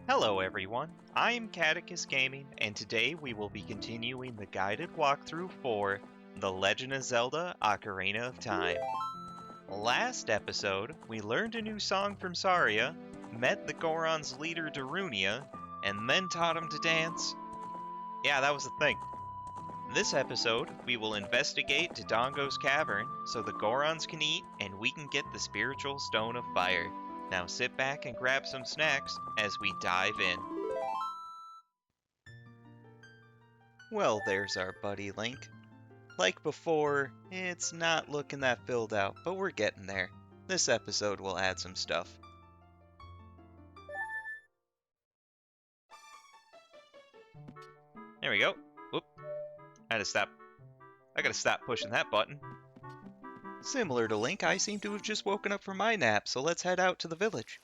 Hello everyone, I'm Catechus Gaming, and today we will be continuing the guided walkthrough for The Legend of Zelda Ocarina of Time. Last episode, we learned a new song from Saria, met the Gorons' leader Darunia, and then taught him to dance. Yeah, that was the thing. In this episode, we will investigate Dodongo's Cavern so the Gorons can eat and we can get the Spiritual Stone of Fire. Now sit back and grab some snacks as we dive in. Well, there's our buddy Link. Like before, it's not looking that filled out, but we're getting there. This episode will add some stuff. There we go. Whoop. I gotta stop pushing that button. Similar to Link, I seem to have just woken up from my nap, so let's head out to the village.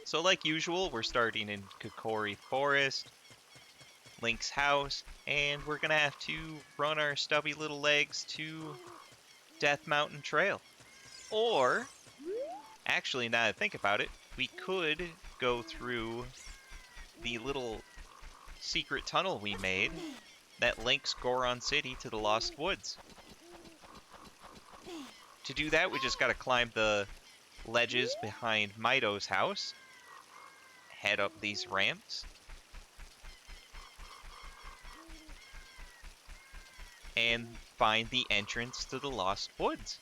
So like usual, we're starting in Kokori Forest, Link's house, and we're gonna have to run our stubby little legs to Death Mountain Trail. Or, actually now that I think about it, we could go through the little secret tunnel we made that links Goron City to the Lost Woods. To do that, we just gotta climb the ledges behind Mido's house, head up these ramps, and find the entrance to the Lost Woods.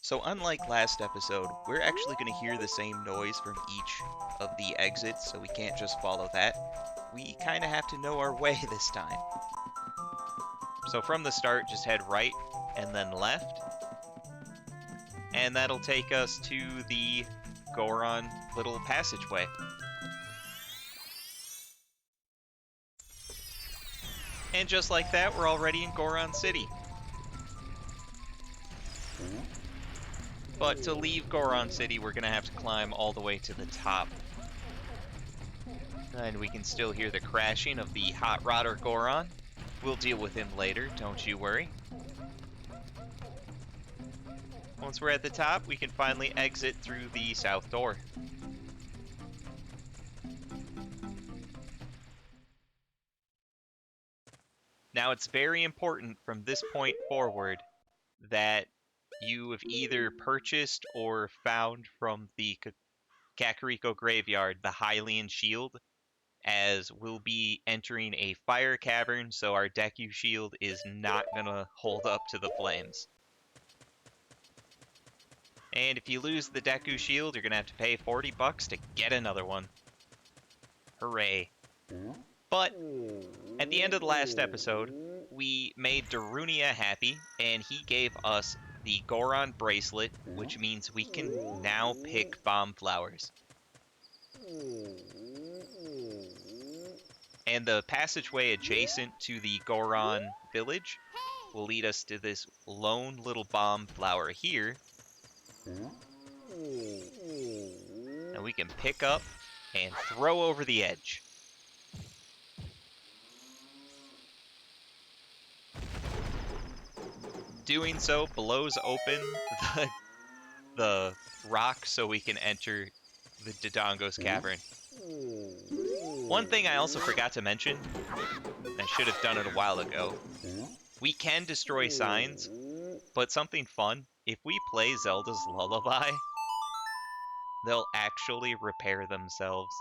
So unlike last episode, we're actually going to hear the same noise from each of the exits, so we can't just follow that. We kind of have to know our way this time. So from the start, just head right and then left. And that'll take us to the Goron little passageway. And just like that, we're already in Goron City. But to leave Goron City, we're going to have to climb all the way to the top. And we can still hear the crashing of the Hot Rodder Goron. We'll deal with him later, don't you worry. Once we're at the top, we can finally exit through the south door. Now, it's very important from this point forward that you have either purchased or found from the Kakariko Graveyard the Hylian Shield, as we'll be entering a fire cavern, so our Deku Shield is not gonna hold up to the flames. And if you lose the Deku Shield, you're gonna have to pay 40 bucks to get another one. Hooray. But at the end of the last episode, we made Darunia happy, and he gave us the Goron Bracelet, which means we can now pick bomb flowers. And the passageway adjacent to the Goron village will lead us to this lone little bomb flower here. And we can pick up and throw over the edge. Doing so blows open the rock so we can enter the Dodongo's Cavern. One thing I also forgot to mention, I should have done it a while ago, we can destroy signs, but something fun, if we play Zelda's Lullaby, they'll actually repair themselves.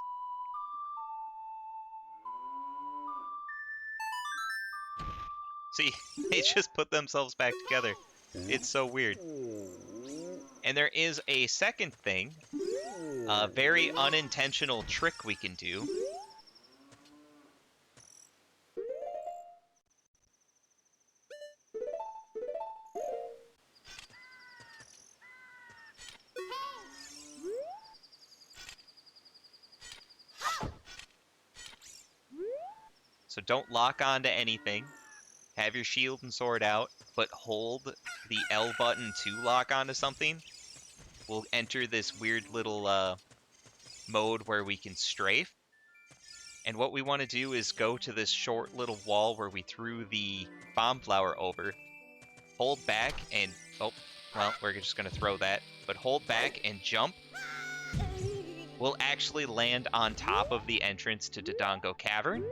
See, they just put themselves back together. It's so weird. And there is a second thing, a very unintentional trick we can do. So don't lock onto anything. Have your shield and sword out, but hold the L button to lock onto something. We'll enter this weird little mode where we can strafe. And what we want to do is go to this short little wall where we threw the bomb flower over, hold back and... Oh, well, we're just going to throw that. But hold back and jump. We'll actually land on top of the entrance to Dodongo Cavern,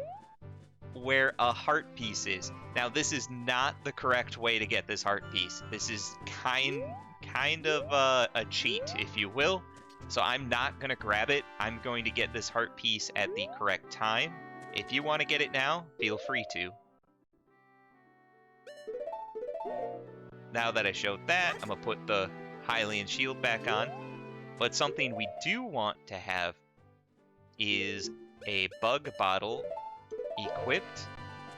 where a heart piece is. Now, this is not the correct way to get this heart piece. This is kind of a cheat, if you will. So I'm not going to grab it. I'm going to get this heart piece at the correct time. If you want to get it now, feel free to. Now that I showed that, I'm going to put the Hylian shield back on. But something we do want to have is a bug bottle equipped,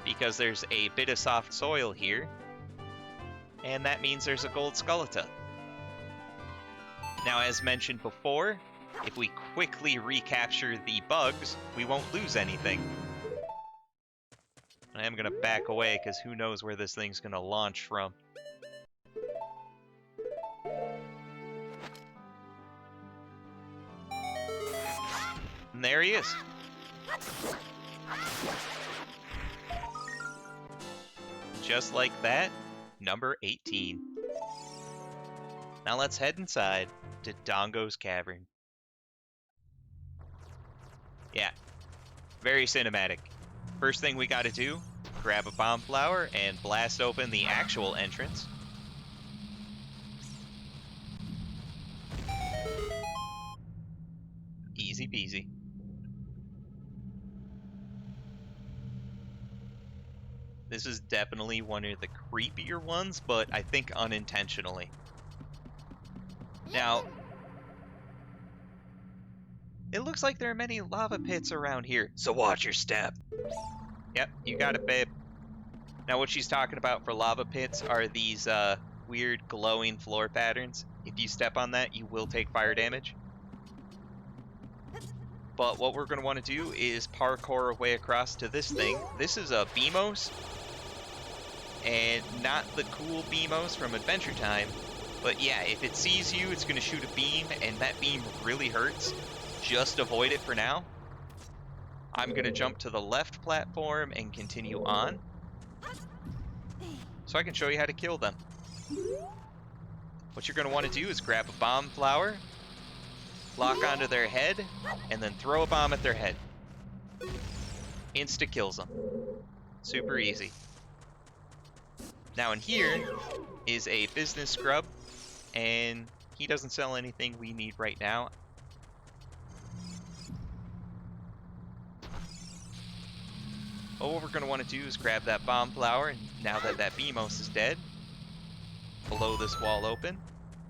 because there's a bit of soft soil here, and that means there's a gold Skulltula. Now, as mentioned before, if we quickly recapture the bugs, we won't lose anything. I am going to back away, because who knows where this thing's going to launch from. And there he is. Just like that, number 18. Now let's head inside to Dodongo's Cavern. Yeah, very cinematic. First thing we gotta do, grab a bomb flower and blast open the actual entrance. Easy peasy. This is definitely one of the creepier ones, but I think unintentionally. Now, it looks like there are many lava pits around here, so watch your step. Yep, you got it, babe. Now, what she's talking about for lava pits are these weird glowing floor patterns. If you step on that, you will take fire damage. But what we're going to want to do is parkour our way across to this thing. This is a Beamos, and not the cool Beamos from Adventure Time. But yeah, if it sees you, it's going to shoot a beam, and that beam really hurts. Just avoid it for now. I'm going to jump to the left platform and continue on, so I can show you how to kill them. What you're going to want to do is grab a bomb flower, lock onto their head, and then throw a bomb at their head. Insta kills them. Super easy. Now in here is a business scrub, and he doesn't sell anything we need right now. But what we're going to want to do is grab that bomb flower, and now that that Beamos is dead, blow this wall open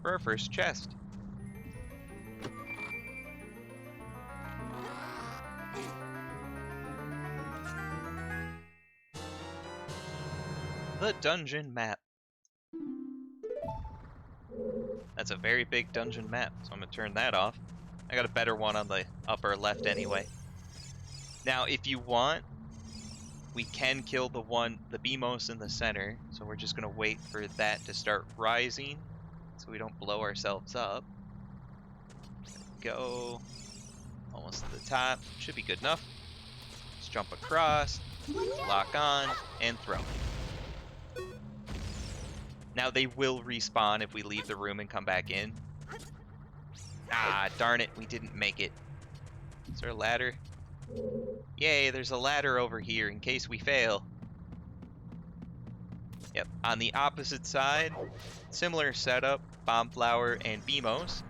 for our first chest. The dungeon map. That's a very big dungeon map, so I'm going to turn that off. I got a better one on the upper left anyway. Now, if you want, we can kill the Beamos in the center, so we're just going to wait for that to start rising so we don't blow ourselves up. There we go. Almost to the top. Should be good enough. Let's jump across, lock on, and throw. Now they will respawn if we leave the room and come back in. Ah, darn it, we didn't make it. Is there a ladder? Yay, there's a ladder over here in case we fail. Yep, on the opposite side, similar setup, bomb flower and Beamos.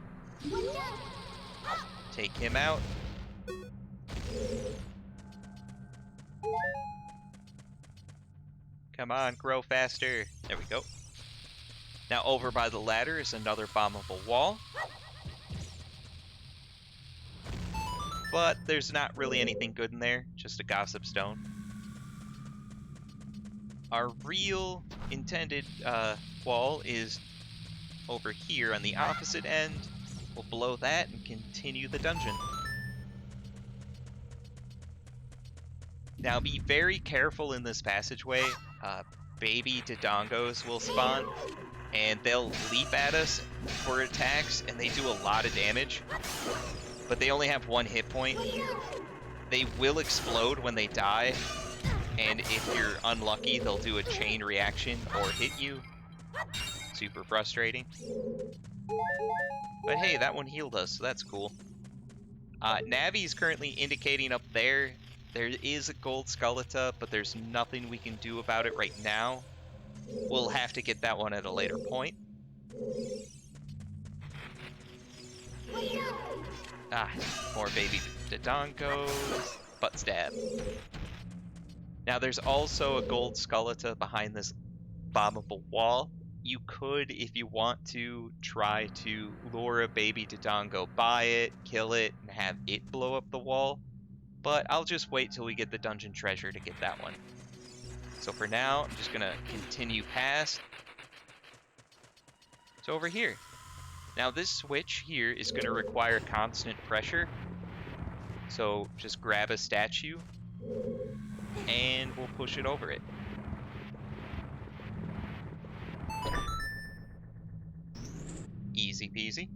Take him out. Come on, grow faster. There we go. Now over by the ladder is another bombable wall. But there's not really anything good in there, just a gossip stone. Our real intended wall is over here on the opposite end. We'll blow that and continue the dungeon. Now be very careful in this passageway. Baby Dodongos will spawn, and they'll leap at us for attacks, and they do a lot of damage. But they only have one hit point. They will explode when they die, and if you're unlucky, they'll do a chain reaction or hit you. Super frustrating. But hey, that one healed us, so that's cool. Navi is currently indicating up there is a gold Skulltula, but there's nothing we can do about it right now. We'll have to get that one at a later point. Ah, more baby Dodongos. Butt stab. Now there's also a gold Skulltula behind this bombable wall. You could, if you want to, try to lure a baby Dodongo by it, kill it, and have it blow up the wall. But I'll just wait till we get the dungeon treasure to get that one. So for now, I'm just gonna continue past. It's over here. Now this switch here is gonna require constant pressure. So just grab a statue and we'll push it over it. Easy peasy.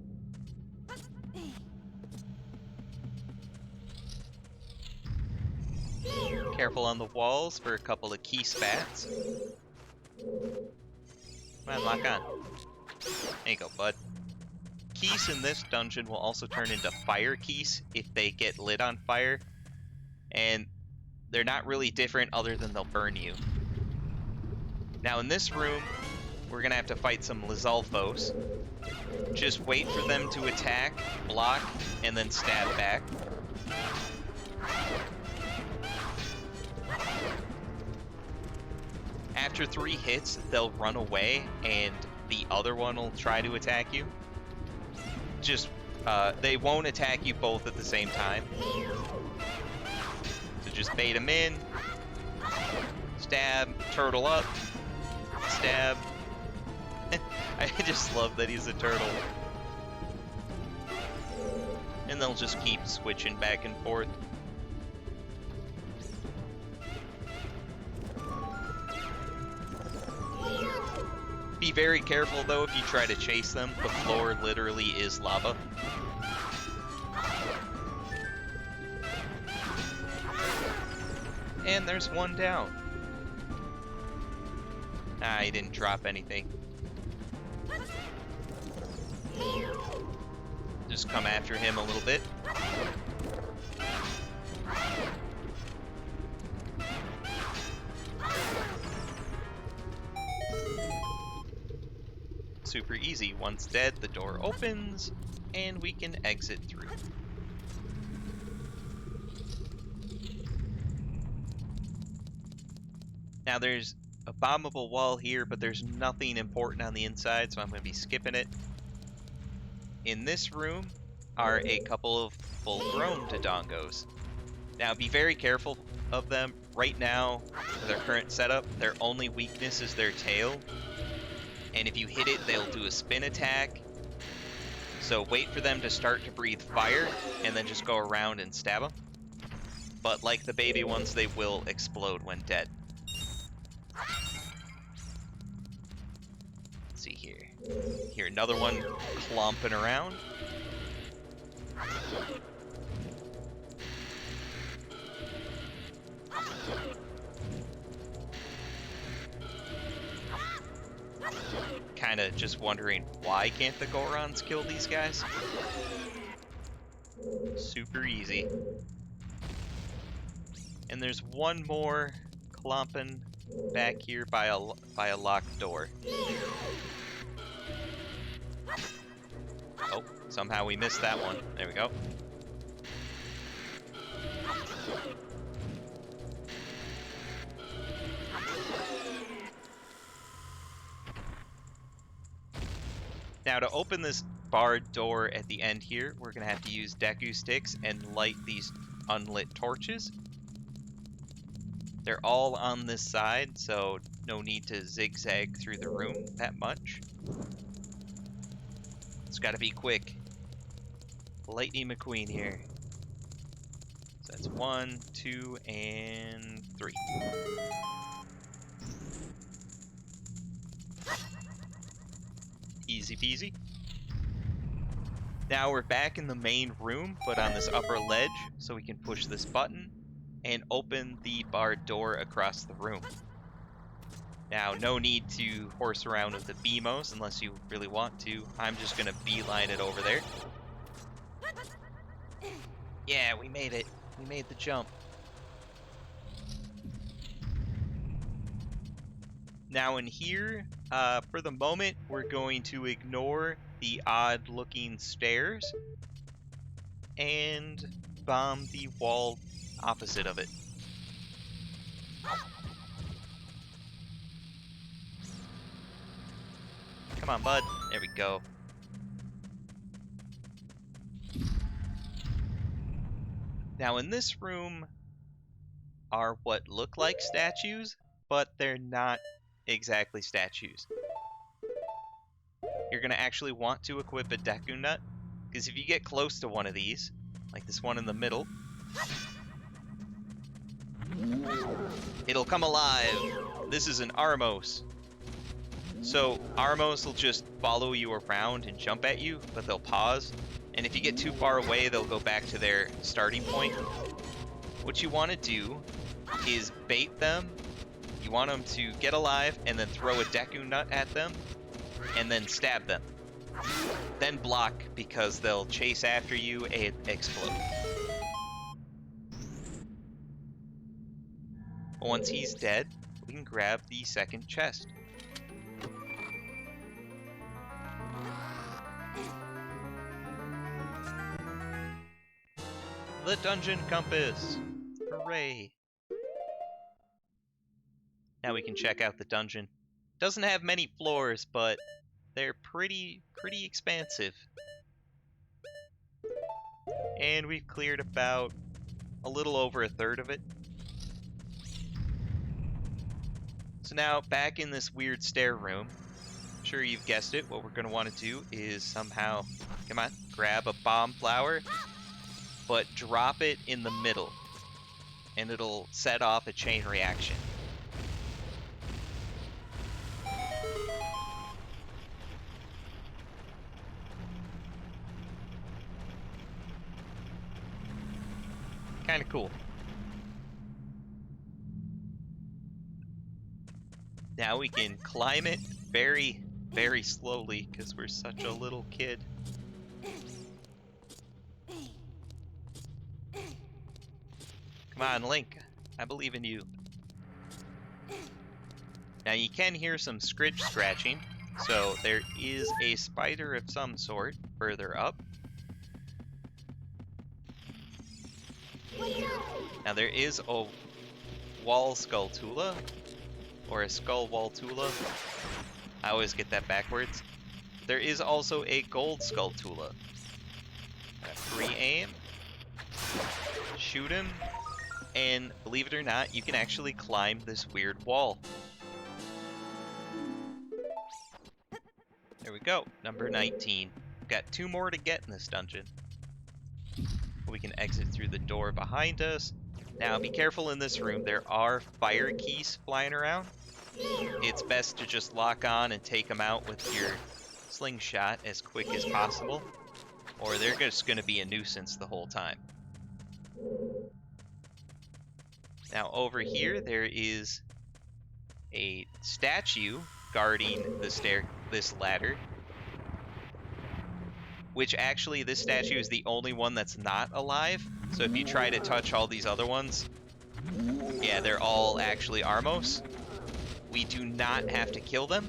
Careful on the walls for a couple of key spats. Come on, lock on. There you go, bud. Keys in this dungeon will also turn into fire keys if they get lit on fire. And they're not really different other than they'll burn you. Now in this room, we're gonna have to fight some Lizalfos. Just wait for them to attack, block, and then stab back. After 3 hits, they'll run away, and the other one will try to attack you. Just, they won't attack you both at the same time. So just bait them in, stab, turtle up, stab. I just love that he's a turtle. And they'll just keep switching back and forth. Be very careful though if you try to chase them. The floor literally is lava. And there's one down. Ah, he didn't drop anything. Just come after him a little bit. Super easy. Once dead, the door opens, and we can exit through. Now there's a bombable wall here, but there's nothing important on the inside, so I'm going to be skipping it. In this room are a couple of full-grown Dodongos. Now be very careful of them. Right now, for their current setup, their only weakness is their tail. And if you hit it, they'll do a spin attack. So wait for them to start to breathe fire, and then just go around and stab them. But like the baby ones, they will explode when dead. Let's see here. Here, another one clomping around. Kinda just wondering, why can't the Gorons kill these guys? Super easy. And there's one more clomping back here by a locked door. Oh, somehow we missed that one. There we go. Now to open this barred door at the end here, we're going to have to use Deku sticks and light these unlit torches. They're all on this side, so no need to zigzag through the room that much. It's got to be quick. Lightning McQueen here. So that's 1, 2, and 3. Easy peasy. Now we're back in the main room, but on this upper ledge, so we can push this button and open the barred door across the room. Now, no need to horse around with the BMOs unless you really want to. I'm just going to beeline it over there. Yeah, we made it. We made the jump. Now in here, for the moment, we're going to ignore the odd-looking stairs and bomb the wall opposite of it. Come on, bud. There we go. Now in this room are what look like statues, but they're not exactly statues. You're going to actually want to equip a Deku Nut, because if you get close to one of these, like this one in the middle, it'll come alive. This is an Armos. So Armos will just follow you around and jump at you, but they'll pause. And if you get too far away, they'll go back to their starting point. What you want to do is bait them. You want them to get alive and then throw a Deku Nut at them and then stab them. Then block, because they'll chase after you and explode. Once he's dead, we can grab the second chest. The dungeon compass! Hooray! Now we can check out the dungeon. Doesn't have many floors, but they're pretty expansive. And we've cleared about a little over a third of it. So now, back in this weird stair room, I'm sure you've guessed it, what we're going to want to do is somehow, come on, grab a bomb flower, but drop it in the middle, and it'll set off a chain reaction. Kind of cool. Now we can climb it very, very slowly because we're such a little kid. Come on, Link. I believe in you. Now you can hear some scratching, so there is a spider of some sort further up. Now there is a wall Skulltula, or a skull Skulltula. I always get that backwards. There is also a gold Skulltula. Pre-aim, shoot him, and believe it or not, you can actually climb this weird wall. There we go, number 19. We've got 2 more to get in this dungeon. We can exit through the door behind us. Now, be careful in this room. There are fire keys flying around. It's best to just lock on and take them out with your slingshot as quick as possible, or they're just going to be a nuisance the whole time. Now, over here, there is a statue guarding this ladder. Which actually, this statue is the only one that's not alive. So if you try to touch all these other ones, yeah, they're all actually Armos. We do not have to kill them.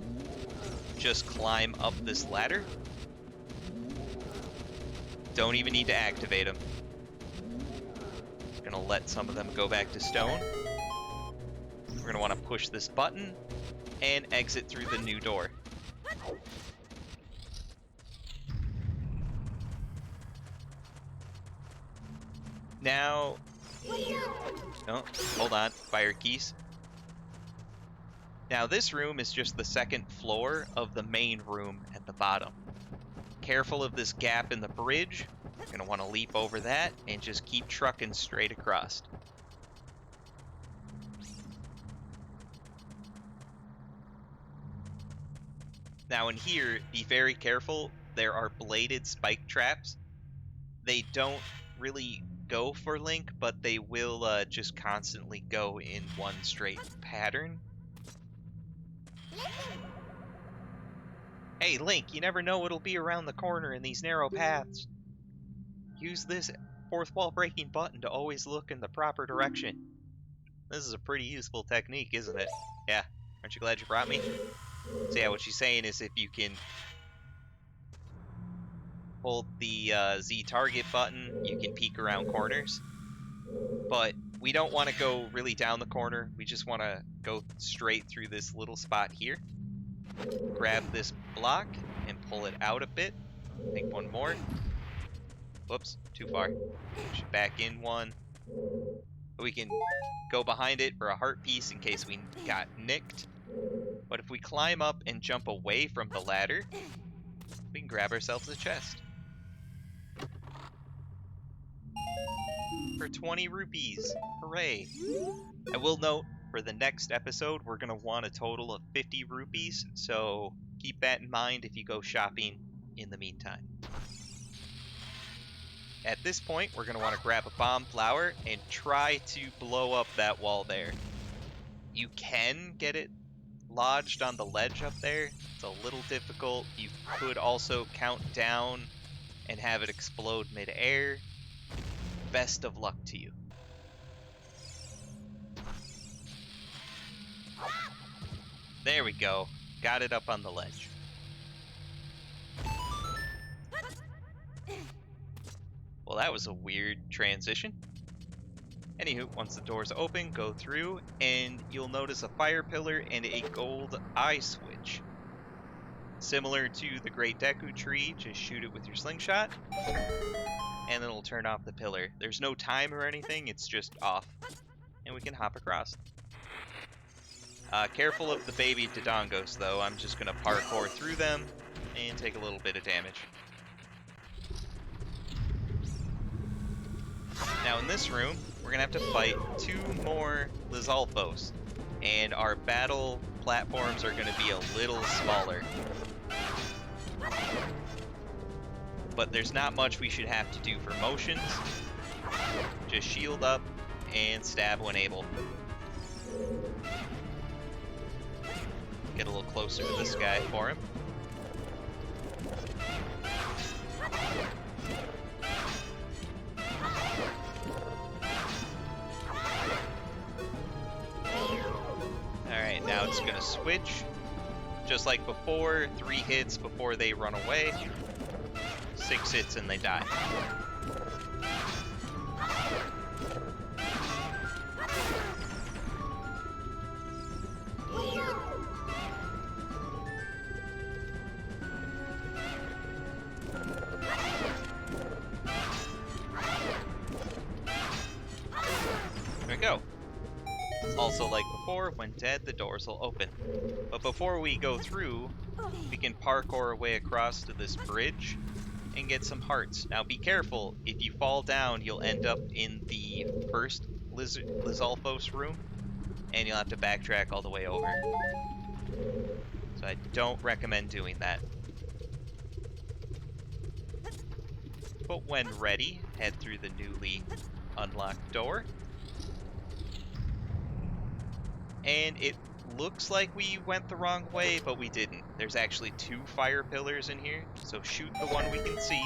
Just climb up this ladder. Don't even need to activate them. Gonna let some of them go back to stone. We're gonna want to push this button and exit through the new door. Now, no, hold on, fire keys. Now this room is just the second floor of the main room at the bottom. Careful of this gap in the bridge. You're gonna want to leap over that and just keep trucking straight across. Now in here, be very careful. There are bladed spike traps. They don't really go for Link, but they will just constantly go in one straight pattern. Hey, Link, you never know what'll be around the corner in these narrow paths. Use this fourth wall breaking button to always look in the proper direction. This is a pretty useful technique, isn't it? Yeah, aren't you glad you brought me? So yeah, what she's saying is if you can hold the Z target button, you can peek around corners. But we don't want to go really down the corner. We just want to go straight through this little spot here. Grab this block and pull it out a bit. I think one more. Whoops, too far. Should back in one. We can go behind it for a heart piece in case we got nicked. But if we climb up and jump away from the ladder, we can grab ourselves a chest. For 20 rupees. Hooray. I will note, for the next episode, we're going to want a total of 50 rupees, so keep that in mind if you go shopping in the meantime. At this point, we're going to want to grab a bomb flower and try to blow up that wall there. You can get it lodged on the ledge up there. It's a little difficult. You could also count down and have it explode mid-air. Best of luck to you. There we go. Got it up on the ledge. Well, that was a weird transition. Anywho, once the doors open, go through, and you'll notice a fire pillar and a gold eye switch. Similar to the Great Deku Tree, just shoot it with your slingshot, and it'll turn off the pillar. There's no time or anything, it's just off. And we can hop across. Careful of the baby Dodongos, though. I'm just going to parkour through them and take a little bit of damage. Now in this room, we're going to have to fight 2 more Lizalfos, and our battle platforms are going to be a little smaller. But there's not much we should have to do for motions. Just shield up and stab when able. Get a little closer to this guy for him. Alright, now it's gonna switch. Just like before, 3 hits before they run away. 6 hits and they die. There we go. Also, like before, when dead, the doors will open. But before we go through, we can parkour our way across to this bridge and get some hearts. Now be careful, if you fall down, you'll end up in the first Lizalfos room, and you'll have to backtrack all the way over. So I don't recommend doing that. But when ready, head through the newly unlocked door. And it looks like we went the wrong way, but we didn't. There's actually 2 fire pillars in here, so shoot the one we can see.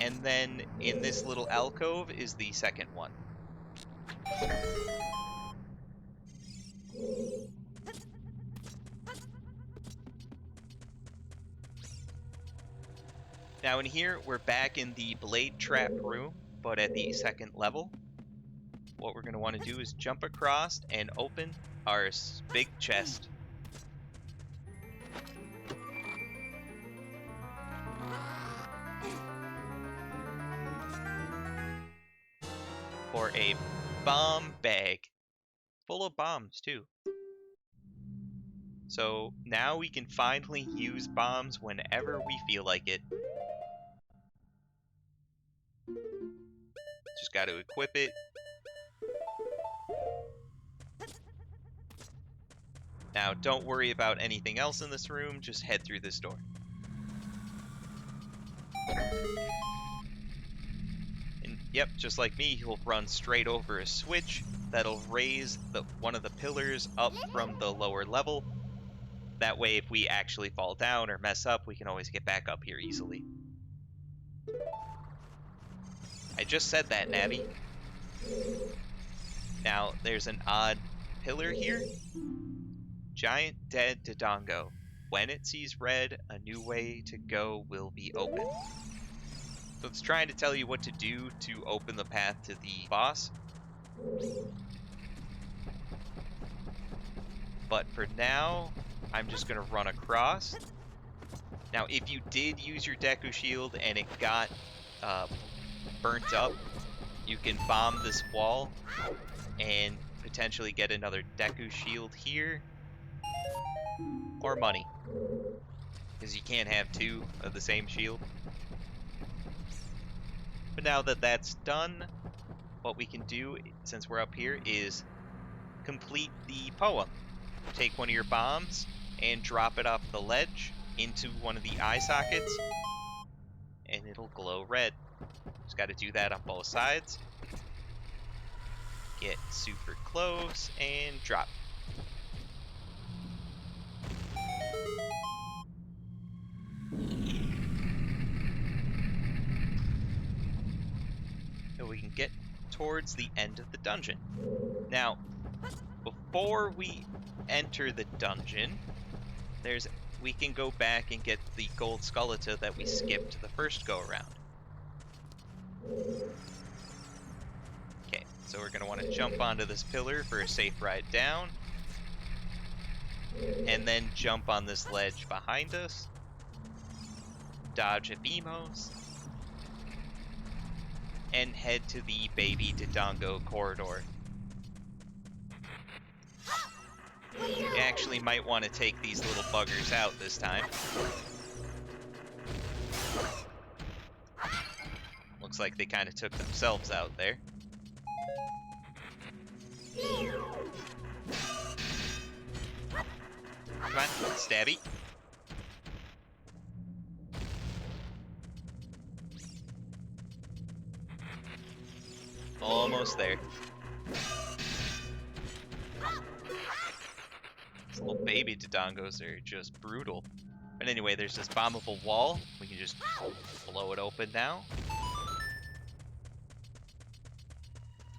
And then in this little alcove is the second one. Now in here, we're back in the blade trap room, but at the second level. What we're going to want to do is jump across and open our big chest. For a bomb bag. Full of bombs, too. So now we can finally use bombs whenever we feel like it. Just got to equip it. Now, don't worry about anything else in this room, just head through this door. And yep, just like me, you'll run straight over a switch that'll raise one of the pillars up from the lower level. That way, if we actually fall down or mess up, we can always get back up here easily. I just said that, Navi. Now, there's an odd pillar here. Giant dead Dodongo. When it sees red, a new way to go will be open. So it's trying to tell you what to do to open the path to the boss. But for now, I'm just going to run across. Now, if you did use your Deku Shield and it got burnt up, you can bomb this wall and potentially get another Deku Shield here. Or money. Because you can't have two of the same shield. But now that that's done, what we can do, since we're up here, is complete the poem. Take one of your bombs and drop it off the ledge into one of the eye sockets, and it'll glow red. Just got to do that on both sides. Get super close and drop. So we can get towards the end of the dungeon. Now, before we enter the dungeon, we can go back and get the gold Skulltula that we skipped the first go around. Okay, so we're going to want to jump onto this pillar for a safe ride down. And then jump on this ledge behind us. Dodge Abimos. And head to the Baby Dodongo corridor. You actually might want to take these little buggers out this time. Looks like they kind of took themselves out there. Come on, stabby. Almost there. These little baby Dodongos are just brutal. But anyway, there's this bombable wall. We can just blow it open now.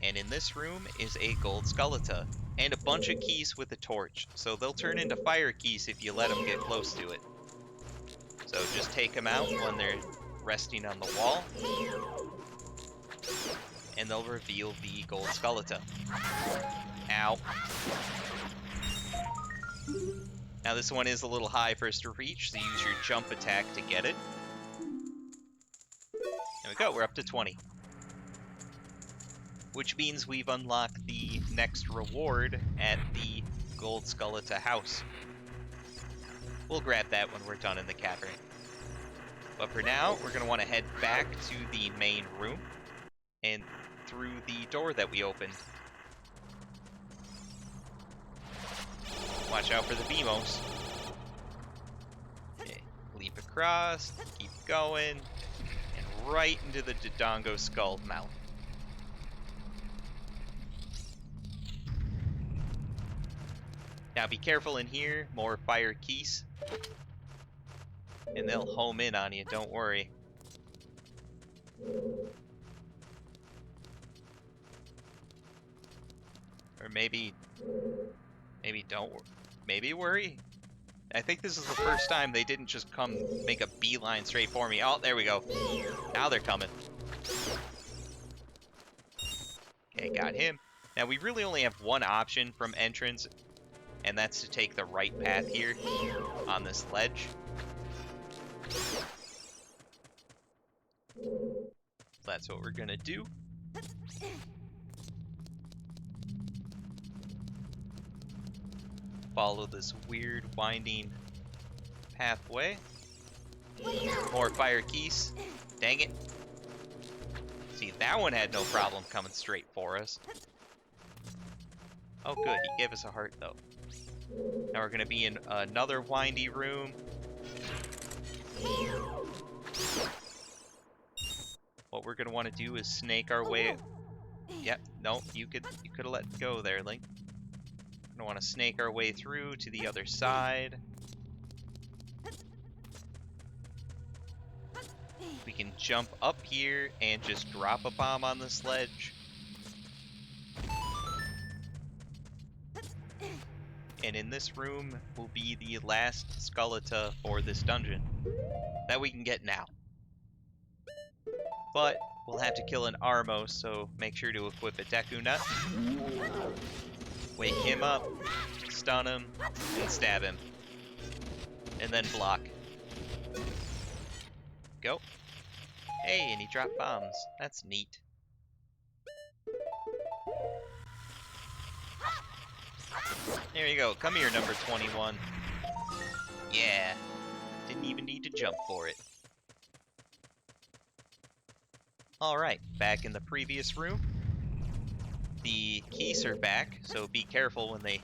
And in this room is a gold Skulltula and a bunch of keys with a torch. So they'll turn into fire keys if you let them get close to it. So just take them out when they're resting on the wall. And they'll reveal the gold Skulltula. Ow. Now this one is a little high for us to reach, so use your jump attack to get it. There we go, we're up to 20. Which means we've unlocked the next reward at the gold Skulltula house. We'll grab that when we're done in the cavern. But for now, we're going to want to head back to the main room and through the door that we opened. Watch out for the Beamos. Okay, leap across, keep going, and right into the Dodongo skull mouth. Now be careful in here, more fire keys. And they'll home in on you, don't worry. Or maybe don't, maybe worry. I think this is the first time they didn't just come make a beeline straight for me. Oh, there we go. Now they're coming. Okay, got him. Now we really only have one option from entrance, and that's to take the right path here on this ledge. That's what we're gonna do. Follow this weird winding pathway. More fire keys. Dang it. See, that one had no problem coming straight for us. Oh good, he gave us a heart though. Now we're gonna be in another windy room. What we're gonna want to do is snake our way. Yep, no, you could have let go there, Link. We're gonna want to snake our way through to the other side. We can jump up here and just drop a bomb on the sledge. And in this room will be the last Skulltula for this dungeon that we can get now. But we'll have to kill an Armo, so make sure to equip a Deku Nut. Wake him up, stun him, and stab him. And then block. Go. Hey, and he dropped bombs. That's neat. There you go. Come here, number 21. Yeah. Didn't even need to jump for it. Alright, back in the previous room. The keys are back, so be careful when they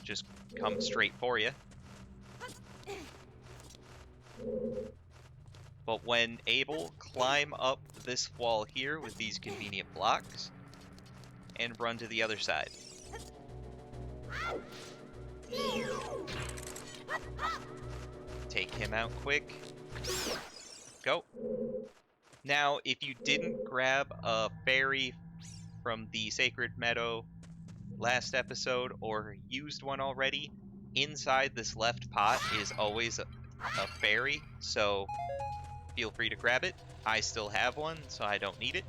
just come straight for you. But when able, climb up this wall here with these convenient blocks and run to the other side. Take him out quick. Go. Now, if you didn't grab a fairy from the Sacred Meadow last episode or used one already, inside this left pot is always a fairy, so feel free to grab it. I still have one, so I don't need it.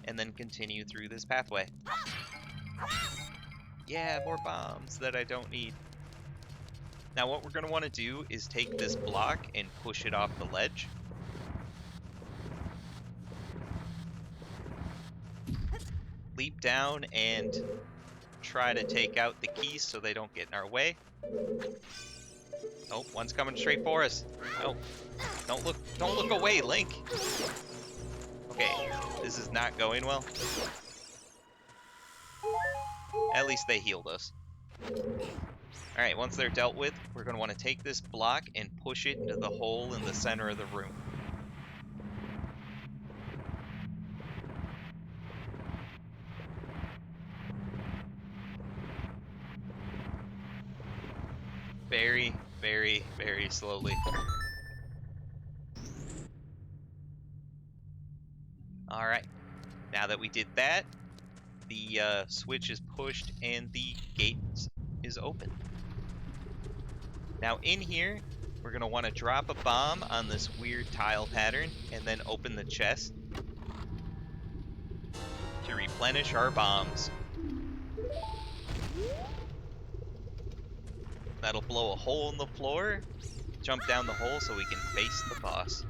And then continue through this pathway. Yeah, more bombs that I don't need. Now what we're going to want to do is take this block and push it off the ledge. Leap down and try to take out the keys so they don't get in our way. Oh, one's coming straight for us. No, don't look away, Link. Okay, this is not going well. At least they healed us. Alright, once they're dealt with, we're going to want to take this block and push it into the hole in the center of the room. Very, very, very slowly. Alright, now that we did that, the switch is pushed and the gate is open. Now in here, we're going to want to drop a bomb on this weird tile pattern and then open the chest to replenish our bombs. That'll blow a hole in the floor, jump down the hole so we can face the boss.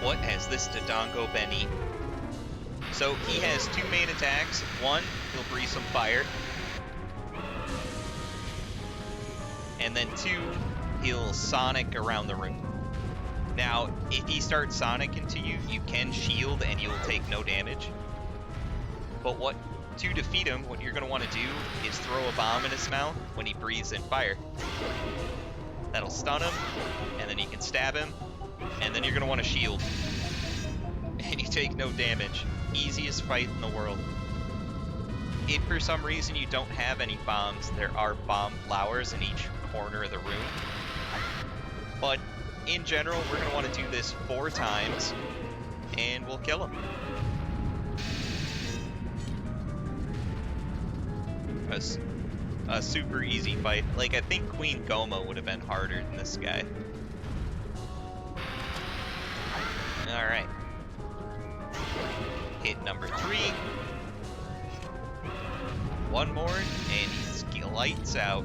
What has this Dodongo been eating? So he has two main attacks. One, he'll breathe some fire. And then two, he'll sonic around the room. Now, if he starts sonicking to you, you can shield and you'll take no damage. But to defeat him, what you're going to want to do is throw a bomb in his mouth when he breathes in fire. That'll stun him, and then you can stab him, and then you're going to want to shield. And you take no damage. Easiest fight in the world. If for some reason you don't have any bombs, there are bomb flowers in each corner of the room. But in general, we're going to want to do this 4 times, and we'll kill him. A super easy fight. Like, I think Queen Goma would have been harder than this guy. Alright. Hit number 3. One more, and he's lights out.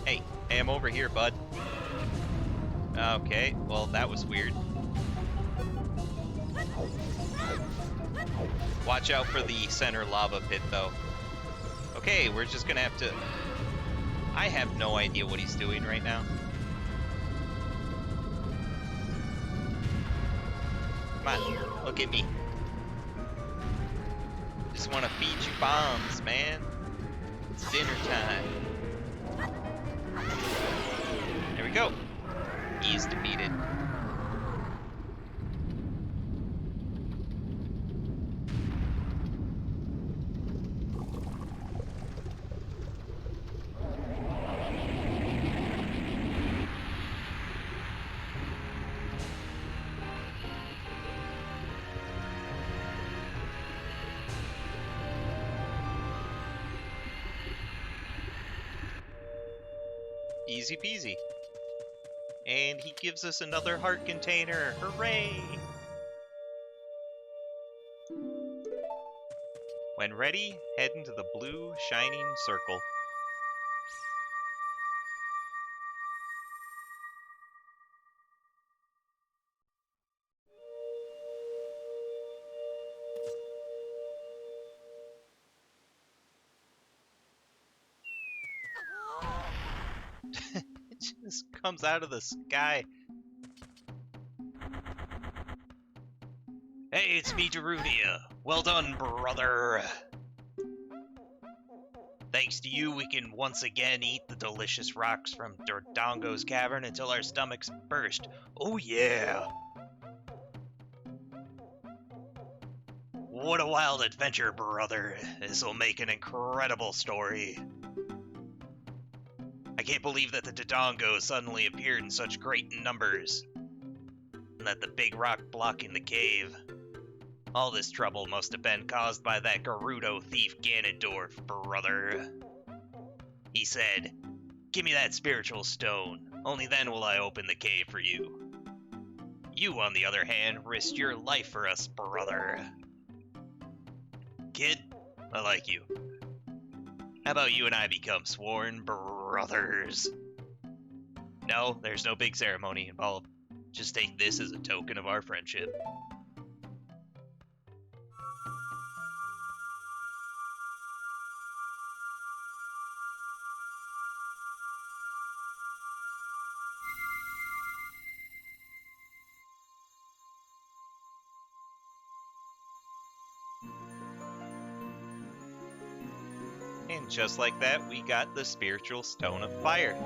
Hey, I'm over here, bud. Okay, well, that was weird. Watch out for the center lava pit, though. Okay, we're just gonna have to... I have no idea what he's doing right now. Come on, look at me. Just want to feed you bombs, man. It's dinner time. There we go. He's defeated. Easy peasy. And he gives us another heart container. Hooray! When ready, head into the blue, shining circle. It just comes out of the sky. Hey, it's me, Darunia. Well done, brother. Thanks to you, we can once again eat the delicious rocks from Dodongo's Cavern until our stomachs burst. Oh yeah! What a wild adventure, brother. This'll make an incredible story. I can't believe that the Dodongo suddenly appeared in such great numbers. And that the big rock blocking the cave. All this trouble must have been caused by that Gerudo thief Ganondorf, brother. He said, "Give me that spiritual stone, only then will I open the cave for you." You, on the other hand, risked your life for us, brother. Kid, I like you. How about you and I become sworn brothers? No, there's no big ceremony involved. Just take this as a token of our friendship. And just like that, we got the spiritual stone of fire.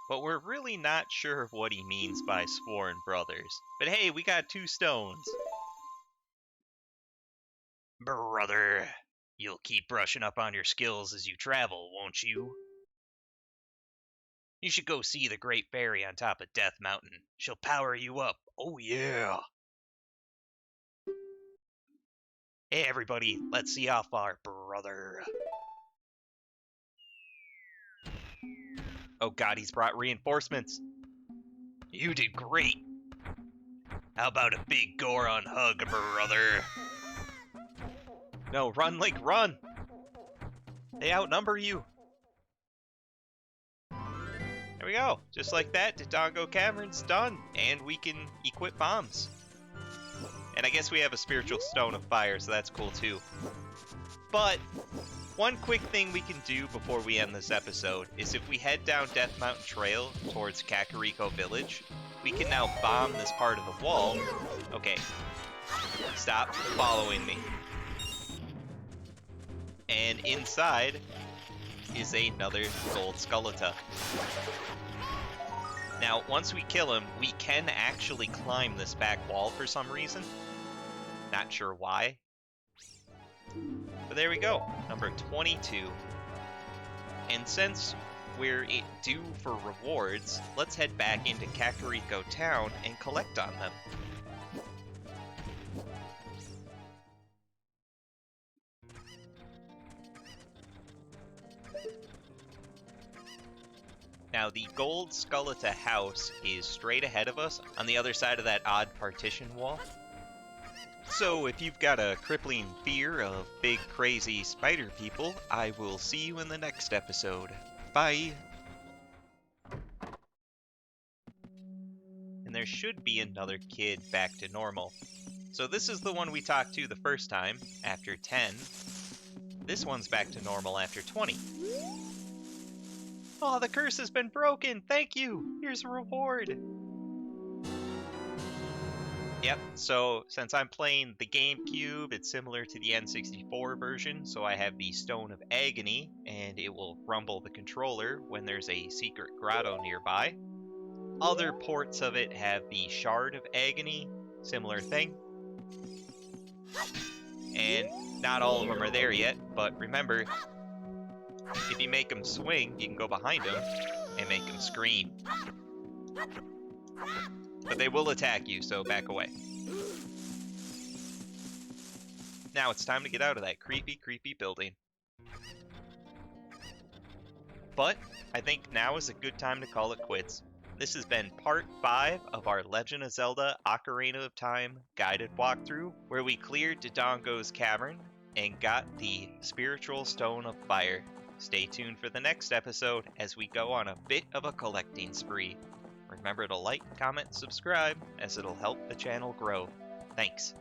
But we're really not sure of what he means by sworn brothers. But hey, we got 2 stones. Brother, you'll keep brushing up on your skills as you travel, won't you? You should go see the Great Fairy on top of Death Mountain. She'll power you up. Oh yeah! Hey everybody, let's see how far, brother. Oh god, he's brought reinforcements. You did great. How about a big Goron hug, brother? No, run, Link, run! They outnumber you. There we go. Just like that, Dodongo Cavern's done. And we can equip bombs. And I guess we have a spiritual stone of fire, so that's cool too. But one quick thing we can do before we end this episode is if we head down Death Mountain Trail towards Kakariko Village, we can now bomb this part of the wall. Okay. Stop following me. And inside is another gold Skulltula. Now, once we kill him, we can actually climb this back wall for some reason. Not sure why. But there we go, number 22. And since we're due for rewards, let's head back into Kakariko Town and collect on them. Now, the gold Skulltula house is straight ahead of us on the other side of that odd partition wall. So, if you've got a crippling fear of big, crazy spider people, I will see you in the next episode. Bye! And there should be another kid back to normal. So this is the one we talked to the first time, after 10. This one's back to normal after 20. Oh, the curse has been broken! Thank you! Here's a reward! Yep, so since I'm playing the GameCube, it's similar to the N64 version, so I have the Stone of Agony, and it will rumble the controller when there's a secret grotto nearby. Other ports of it have the Shard of Agony, similar thing. And not all of them are there yet, but remember, if you make them swing, you can go behind them and make them scream. But they will attack you, so back away. Now it's time to get out of that creepy, creepy building. But I think now is a good time to call it quits. This has been part 5 of our Legend of Zelda Ocarina of Time guided walkthrough, where we cleared Dodongo's Cavern and got the Spiritual Stone of Fire. Stay tuned for the next episode as we go on a bit of a collecting spree. Remember to like, comment, subscribe, as it'll help the channel grow. Thanks.